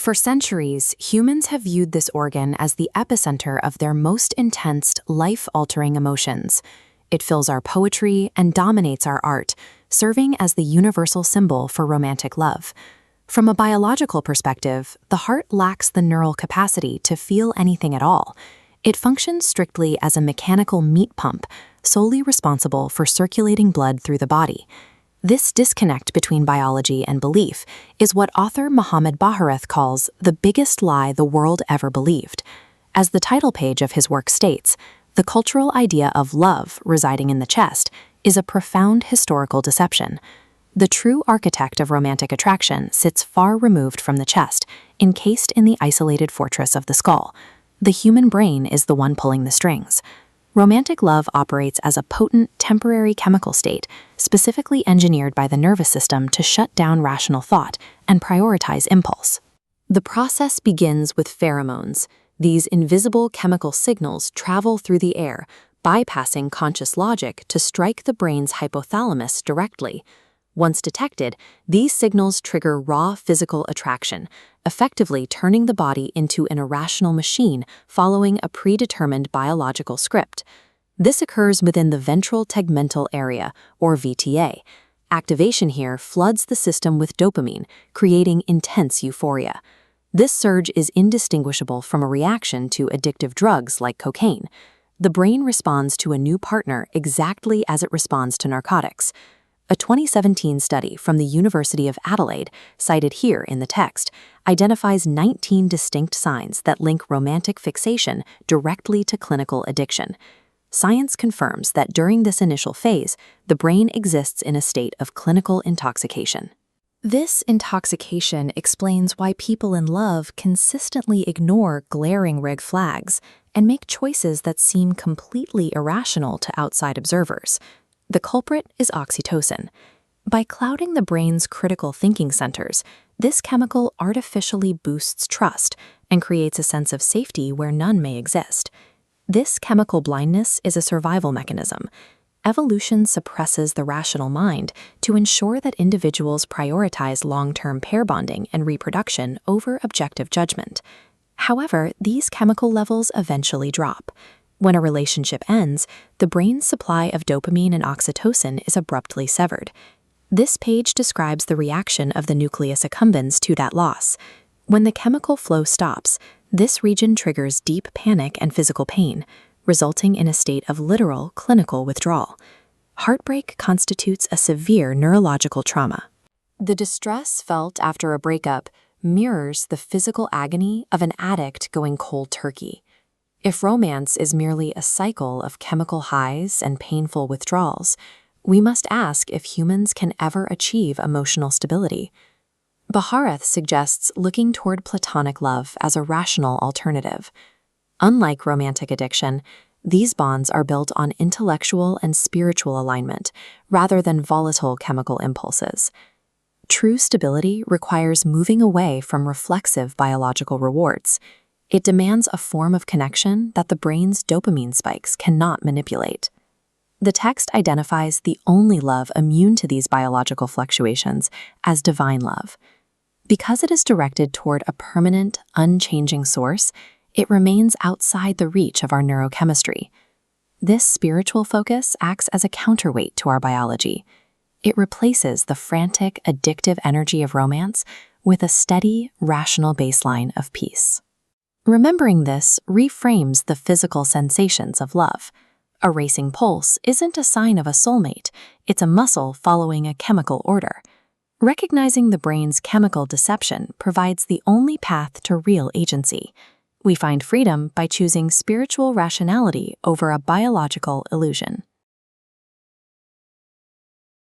For centuries, humans have viewed this organ as the epicenter of their most intense, life-altering emotions. It fills our poetry and dominates our art, serving as the universal symbol for romantic love. From a biological perspective, the heart lacks the neural capacity to feel anything at all. It functions strictly as a mechanical meat pump, solely responsible for circulating blood through the body. This disconnect between biology and belief is what author Mohammad Bahareth calls the biggest lie the world ever believed. As the title page of his work states, the cultural idea of love residing in the chest is a profound historical deception. The true architect of romantic attraction sits far removed from the chest, encased in the isolated fortress of the skull. The human brain is the one pulling the strings. Romantic love operates as a potent, temporary chemical state, specifically engineered by the nervous system to shut down rational thought and prioritize impulse. The process begins with pheromones. These invisible chemical signals travel through the air, bypassing conscious logic to strike the brain's hypothalamus directly. Once detected, these signals trigger raw physical attraction, effectively turning the body into an irrational machine following a predetermined biological script. This occurs within the ventral tegmental area, or VTA. Activation here floods the system with dopamine, creating intense euphoria. This surge is indistinguishable from a reaction to addictive drugs like cocaine. The brain responds to a new partner exactly as it responds to narcotics. A 2017 study from the University of Adelaide, cited here in the text, identifies 19 distinct signs that link romantic fixation directly to clinical addiction. Science confirms that during this initial phase, the brain exists in a state of clinical intoxication. This intoxication explains why people in love consistently ignore glaring red flags and make choices that seem completely irrational to outside observers. The culprit is oxytocin. By clouding the brain's critical thinking centers, this chemical artificially boosts trust and creates a sense of safety where none may exist. This chemical blindness is a survival mechanism. Evolution suppresses the rational mind to ensure that individuals prioritize long-term pair bonding and reproduction over objective judgment. However, these chemical levels eventually drop. When a relationship ends, the brain's supply of dopamine and oxytocin is abruptly severed. This page describes the reaction of the nucleus accumbens to that loss. When the chemical flow stops, this region triggers deep panic and physical pain, resulting in a state of literal clinical withdrawal. Heartbreak constitutes a severe neurological trauma. The distress felt after a breakup mirrors the physical agony of an addict going cold turkey. If romance is merely a cycle of chemical highs and painful withdrawals, we must ask if humans can ever achieve emotional stability. Bahareth suggests looking toward platonic love as a rational alternative. Unlike romantic addiction, these bonds are built on intellectual and spiritual alignment rather than volatile chemical impulses. True stability requires moving away from reflexive biological rewards. It demands a form of connection that the brain's dopamine spikes cannot manipulate. The text identifies the only love immune to these biological fluctuations as divine love. Because it is directed toward a permanent, unchanging source, it remains outside the reach of our neurochemistry. This spiritual focus acts as a counterweight to our biology. It replaces the frantic, addictive energy of romance with a steady, rational baseline of peace. Remembering this reframes the physical sensations of love. A racing pulse isn't a sign of a soulmate, it's a muscle following a chemical order. Recognizing the brain's chemical deception provides the only path to real agency. We find freedom by choosing spiritual rationality over a biological illusion.